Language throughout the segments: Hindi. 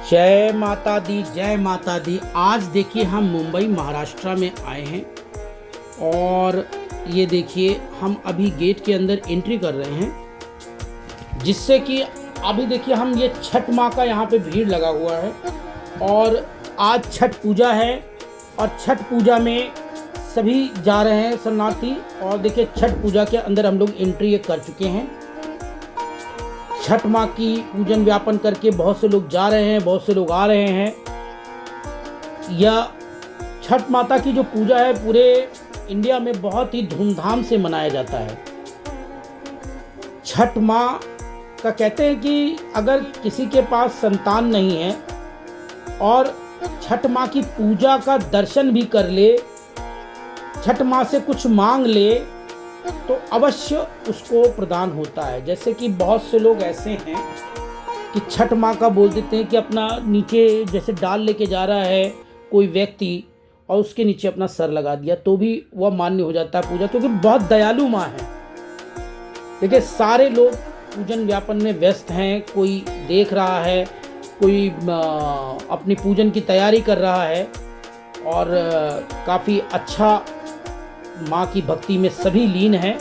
जय माता दी, जय माता दी। आज देखिए हम मुंबई महाराष्ट्र में आए हैं और ये देखिए हम अभी गेट के अंदर एंट्री कर रहे हैं, जिससे कि अभी देखिए हम ये छठ माँ का यहाँ पे भीड़ लगा हुआ है और आज छठ पूजा है और छठ पूजा में सभी जा रहे हैं शरणार्थी। और देखिए छठ पूजा के अंदर हम लोग एंट्री कर चुके हैं। छठ माँ की पूजन व्यापन करके बहुत से लोग जा रहे हैं, बहुत से लोग आ रहे हैं। यह छठ माता की जो पूजा है पूरे इंडिया में बहुत ही धूमधाम से मनाया जाता है। छठ माँ का कहते हैं कि अगर किसी के पास संतान नहीं है और छठ माँ की पूजा का दर्शन भी कर ले, छठ माँ से कुछ मांग ले तो अवश्य उसको प्रदान होता है। जैसे कि बहुत से लोग ऐसे हैं कि छठ माँ का बोल देते हैं कि अपना नीचे जैसे डाल लेके जा रहा है कोई व्यक्ति और उसके नीचे अपना सर लगा दिया तो भी वह मान्य हो जाता है पूजा, क्योंकि बहुत दयालु माँ है। देखिए सारे लोग पूजन व्यापन में व्यस्त हैं, कोई देख रहा है, कोई अपनी पूजन की तैयारी कर रहा है और काफ़ी अच्छा माँ की भक्ति में सभी लीन हैं।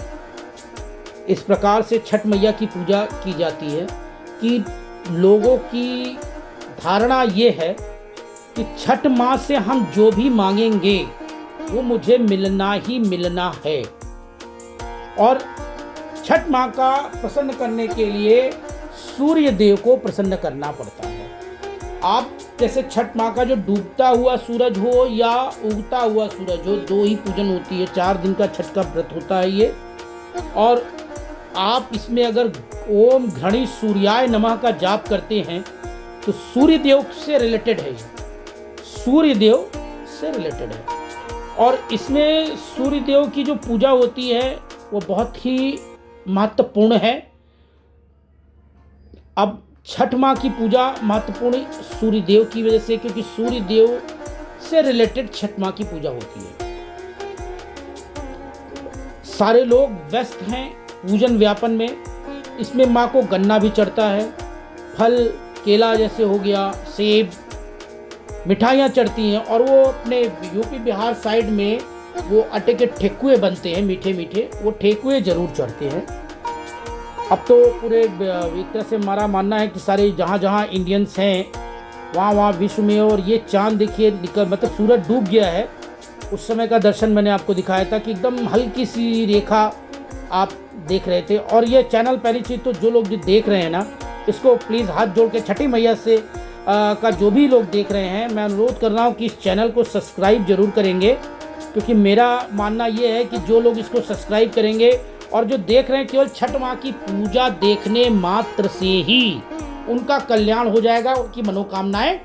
इस प्रकार से छठ मैया की पूजा की जाती है कि लोगों की धारणा ये है कि छठ माँ से हम जो भी मांगेंगे वो मुझे मिलना ही मिलना है। और छठ माँ का प्रसन्न करने के लिए सूर्य देव को प्रसन्न करना पड़ता है। आप जैसे छठ माँ का जो डूबता हुआ सूरज हो या उगता हुआ सूरज हो, दो ही पूजन होती है, 4 दिन का छठ का व्रत होता है ये। और आप इसमें अगर ओम घड़ी सूर्याय नमः का जाप करते हैं तो सूर्य देव से रिलेटेड है, ये सूर्य देव से रिलेटेड है। और इसमें सूर्य देव की जो पूजा होती है वो बहुत ही महत्वपूर्ण है। अब छठ माँ की पूजा महत्वपूर्ण सूर्य देव की वजह से, क्योंकि सूर्य देव से रिलेटेड छठ माँ की पूजा होती है। सारे लोग व्यस्त हैं पूजन व्यापन में। इसमें माँ को गन्ना भी चढ़ता है, फल केला जैसे हो गया, सेब, मिठाइयाँ चढ़ती हैं। और वो अपने यूपी बिहार साइड में वो आटे के ठेकुए बनते हैं, मीठे मीठे, वो ठेकुए जरूर चढ़ते हैं। अब तो पूरे एक तरह से हमारा मानना है कि सारे जहाँ जहाँ इंडियंस हैं वहाँ वहाँ विश्व में। और ये चांद देखिए मतलब सूरज डूब गया है, उस समय का दर्शन मैंने आपको दिखाया था कि एकदम हल्की सी रेखा आप देख रहे थे। और ये चैनल पहली चीज़ तो जो लोग देख रहे हैं ना, इसको प्लीज़ हाथ जोड़ के छठी मैया से का जो भी लोग देख रहे हैं, मैं अनुरोध कर रहा हूँ कि इस चैनल को सब्सक्राइब जरूर करेंगे। क्योंकि मेरा मानना ये है कि जो लोग इसको सब्सक्राइब करेंगे और जो देख रहे हैं, केवल छठ माँ की पूजा देखने मात्र से ही उनका कल्याण हो जाएगा, उनकी मनोकामनाएं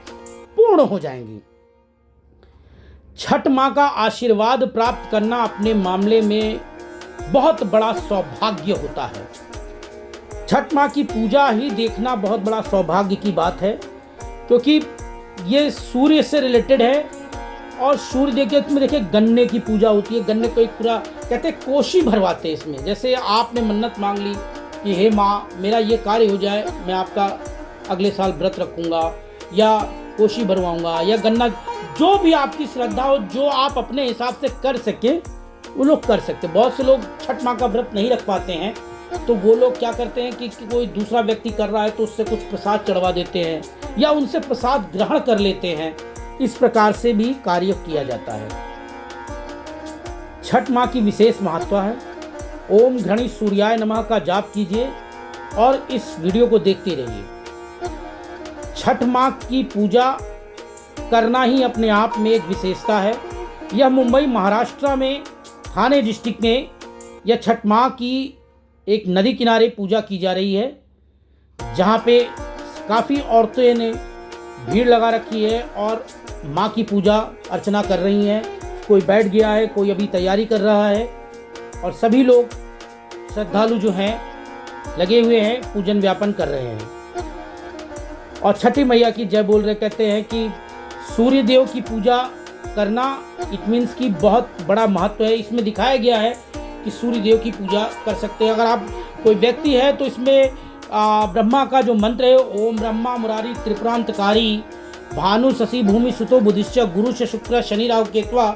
पूर्ण हो जाएंगी। छठ माँ का आशीर्वाद प्राप्त करना अपने मामले में बहुत बड़ा सौभाग्य होता है। छठ माँ की पूजा ही देखना बहुत बड़ा सौभाग्य की बात है, क्योंकि ये सूर्य से रिलेटेड है। और सूर्य देव में देखिए गन्ने की पूजा होती है। गन्ने को एक पूरा कहते हैं कोशी भरवाते हैं इसमें। जैसे आपने मन्नत मांग ली कि हे माँ मेरा ये कार्य हो जाए, मैं आपका अगले साल व्रत रखूँगा या कोशी भरवाऊँगा या गन्ना, जो भी आपकी श्रद्धा हो, जो आप अपने हिसाब से कर सके वो लोग कर सकते। बहुत से लोग छठ माँ का व्रत नहीं रख पाते हैं तो वो लोग क्या करते हैं कि कोई दूसरा व्यक्ति कर रहा है तो उससे कुछ प्रसाद चढ़वा देते हैं या उनसे प्रसाद ग्रहण कर लेते हैं। इस प्रकार से भी कार्य किया जाता है। छठ माँ की विशेष महत्व है। ओम घड़ी सूर्याय नमः का जाप कीजिए और इस वीडियो को देखते रहिए। छठ माँ की पूजा करना ही अपने आप में एक विशेषता है। यह मुंबई महाराष्ट्र में ठाणे डिस्ट्रिक्ट में यह छठ माँ की एक नदी किनारे पूजा की जा रही है, जहाँ पे काफ़ी औरतें ने भीड़ लगा रखी है और माँ की पूजा अर्चना कर रही हैं। कोई बैठ गया है, कोई अभी तैयारी कर रहा है और सभी लोग श्रद्धालु जो हैं लगे हुए हैं, पूजन व्यापन कर रहे हैं और छठी मैया की जय बोल रहे। कहते हैं कि सूर्य देव की पूजा करना इट मीन्स की बहुत बड़ा महत्व है। इसमें दिखाया गया है कि सूर्य देव की पूजा कर सकते हैं। अगर आप कोई व्यक्ति है तो इसमें ब्रह्मा का जो मंत्र है, ओम ब्रह्मा मुरारी त्रिपुरांतकारी भानु शशि भूमि सुतो बुधिश्च गुरु से शुक्र शनि राहु केत्वा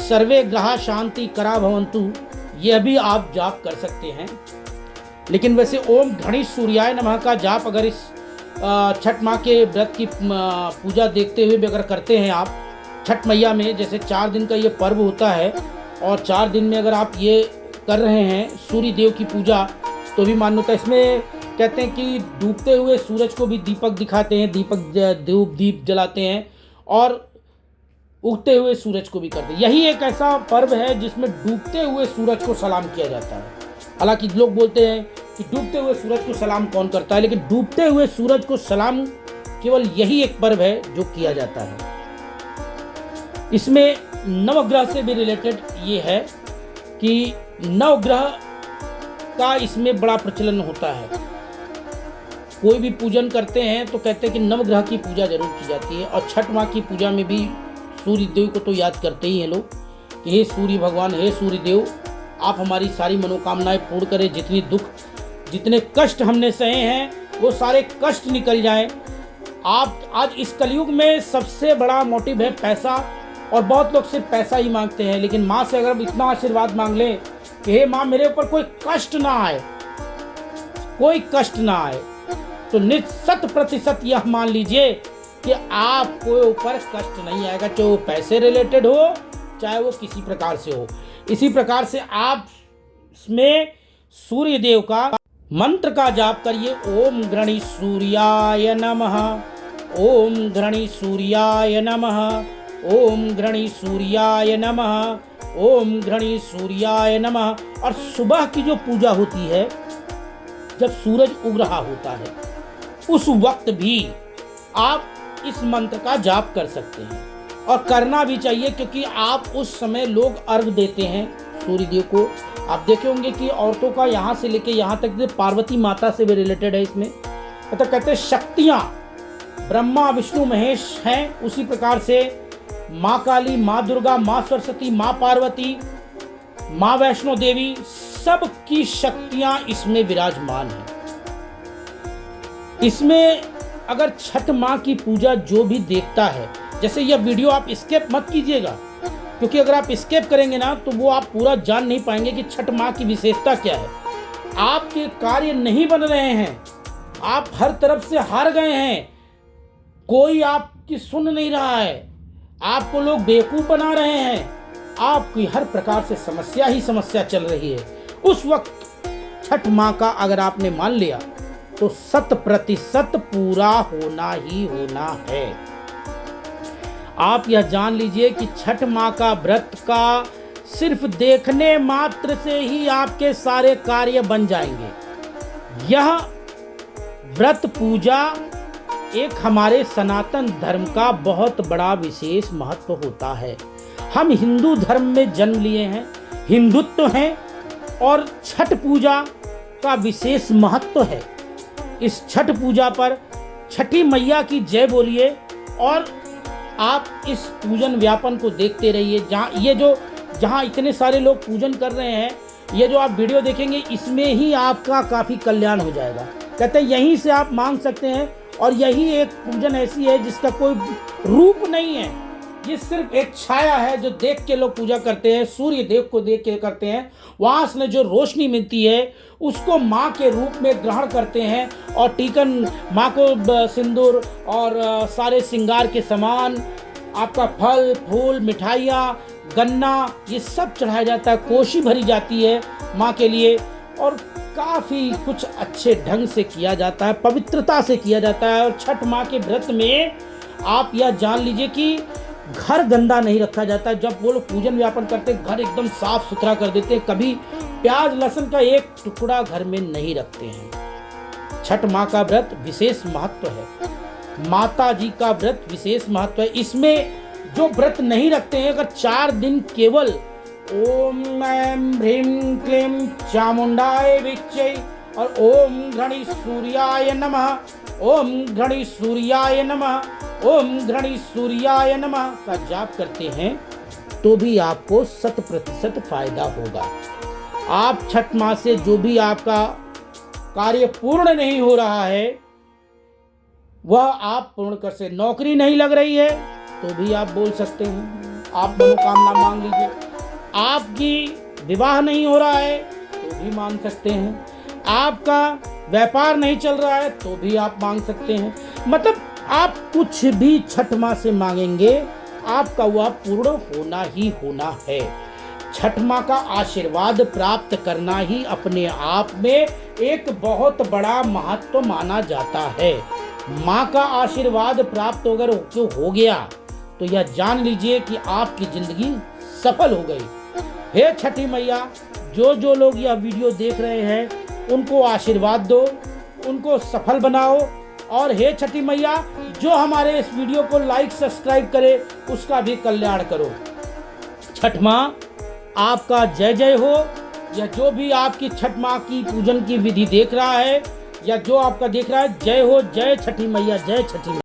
सर्वे ग्रह शांति करा भवंतु, यह भी आप जाप कर सकते हैं। लेकिन वैसे ओम गणेश सूर्याय नमः का जाप अगर इस छठ माँ के व्रत की पूजा देखते हुए भी अगर करते हैं आप छठ मैया में, जैसे 4 दिन का ये पर्व होता है और 4 दिन में अगर आप ये कर रहे हैं सूर्य देव की पूजा, तो भी मान्यता इसमें कहते हैं कि डूबते हुए सूरज को भी दीपक दिखाते हैं, दीप जलाते हैं और उगते हुए सूरज को भी करते हैं। यही एक ऐसा पर्व है जिसमें डूबते हुए सूरज को सलाम किया जाता है। हालांकि लोग बोलते हैं कि डूबते हुए सूरज को सलाम कौन करता है, लेकिन डूबते हुए सूरज को सलाम केवल यही एक पर्व है जो किया जाता है। इसमें नवग्रह से भी रिलेटेड ये है कि नवग्रह का इसमें बड़ा प्रचलन होता है। कोई भी पूजन करते हैं तो कहते हैं कि नवग्रह की पूजा जरूर की जाती है, और छठ माँ की पूजा में भी सूर्य देव को तो याद करते ही हैं लोग कि हे सूर्य भगवान, हे सूर्य देव, आप हमारी सारी मनोकामनाएं पूर्ण करें, जितनी दुख जितने कष्ट हमने सहे हैं वो सारे कष्ट निकल जाएं। आप आज इस कलयुग में सबसे बड़ा मोटिव है पैसा, और बहुत लोग सिर्फ पैसा ही मांगते हैं, लेकिन माँ से अगर इतना आशीर्वाद मांग लें कि हे माँ मेरे ऊपर कोई कष्ट ना आए, कोई कष्ट ना आए, तो 100% यह मान लीजिए कि आपको ऊपर कष्ट नहीं आएगा, चाहे वो पैसे रिलेटेड हो चाहे वो किसी प्रकार से हो। इसी प्रकार से आप इसमें सूर्य देव का मंत्र का जाप करिए। ओम गणेश सूर्याय नमः, ओम गणेश सूर्याय नमः, ओम गणेश सूर्याय नमः, ओम गणेश सूर्याय नमः। और सुबह की जो पूजा होती है, जब सूरज उग रहा होता है, उस वक्त भी आप इस मंत्र का जाप कर सकते हैं, और करना भी चाहिए, क्योंकि आप उस समय लोग अर्घ देते हैं सूर्य देव को। आप देखे होंगे कि औरतों का यहाँ से लेके यहाँ तक पार्वती माता से भी रिलेटेड है। इसमें मतलब कहते हैं शक्तियाँ ब्रह्मा विष्णु महेश हैं, उसी प्रकार से माँ काली, माँ दुर्गा, माँ सरस्वती, माँ पार्वती, माँ वैष्णो देवी, सबकी शक्तियाँ इसमें विराजमान हैं। इसमें अगर छठ माँ की पूजा जो भी देखता है, जैसे यह वीडियो आप स्किप मत कीजिएगा, क्योंकि अगर आप स्किप करेंगे ना तो वो आप पूरा जान नहीं पाएंगे कि छठ माँ की विशेषता क्या है। आपके कार्य नहीं बन रहे हैं, आप हर तरफ से हार गए हैं, कोई आपकी सुन नहीं रहा है, आपको लोग बेवकूफ़ बना रहे हैं, आपकी हर प्रकार से समस्या ही समस्या चल रही है। उस वक्त छठ माँ का अगर आपने मान लिया तो 100% पूरा होना ही होना है। आप यह जान लीजिए कि छठ माँ का व्रत का सिर्फ देखने मात्र से ही आपके सारे कार्य बन जाएंगे। यह व्रत पूजा एक हमारे सनातन धर्म का बहुत बड़ा विशेष महत्व होता है। हम हिंदू धर्म में जन्म लिए हैं, हिंदुत्व हैं, और छठ पूजा का विशेष महत्व है। इस छठ पूजा पर छठी मैया की जय बोलिए, और आप इस पूजन व्यापन को देखते रहिए। जहाँ इतने सारे लोग पूजन कर रहे हैं, ये जो आप वीडियो देखेंगे इसमें ही आपका काफ़ी कल्याण हो जाएगा। कहते हैं यहीं से आप मांग सकते हैं, और यही एक पूजन ऐसी है जिसका कोई रूप नहीं है, ये सिर्फ एक छाया है जो देख के लोग पूजा करते हैं, सूर्य देव को देख के करते हैं। वहाँ से जो रोशनी मिलती है उसको माँ के रूप में ग्रहण करते हैं, और टीकन माँ को सिंदूर और सारे श्रृंगार के सामान, आपका फल फूल, मिठाइयाँ, गन्ना, ये सब चढ़ाया जाता है, कोशी भरी जाती है माँ के लिए, और काफ़ी कुछ अच्छे ढंग से किया जाता है, पवित्रता से किया जाता है। और छठ माँ के व्रत में आप यह जान लीजिए कि घर गंदा नहीं रखा जाता है। जब वो लोग पूजन व्यापन करते हैं, घर एकदम साफ सुथरा कर देते हैं, कभी प्याज लहसुन का एक टुकड़ा घर में नहीं रखते हैं। छठ माँ का व्रत विशेष महत्व है, माता जी का व्रत विशेष महत्व है। इसमें जो व्रत नहीं रखते हैं, अगर 4 दिन केवल ओम ऐं ह्रीं क्लीं चामुंडाय विच्चे और ओम गणेश सूर्याय नमः, ओम गणेश सूर्याय नमः, ओम गणेश सूर्याय नमः का जाप करते हैं, तो भी आपको 100% फायदा होगा। आप छठ माँ से जो भी आपका कार्य पूर्ण नहीं हो रहा है वह आप पूर्ण कर से, नौकरी नहीं लग रही है तो भी आप बोल सकते हैं, आप मनोकामना मांग लीजिए। आपकी विवाह नहीं हो रहा है तो भी मांग सकते हैं, आपका व्यापार नहीं चल रहा है तो भी आप मांग सकते हैं। मतलब आप कुछ भी छठ माँ से मांगेंगे आपका वह पूर्ण होना ही होना है। छठ माँ का आशीर्वाद प्राप्त करना ही अपने आप में एक बहुत बड़ा महत्व माना जाता है। माँ का आशीर्वाद प्राप्त अगर हो गया तो यह जान लीजिए कि आपकी जिंदगी सफल हो गई। हे छठी मैया, जो लोग यह वीडियो देख रहे हैं उनको आशीर्वाद दो, उनको सफल बनाओ। और हे छठी मैया, जो हमारे इस वीडियो को लाइक सब्सक्राइब करे उसका भी कल्याण करो। छठ माँ आपका जय जय हो। या जो भी आपकी छठ माँ की पूजन की विधि देख रहा है या जो आपका देख रहा है, जय हो, जय छठी मैया, जय छठी मैया।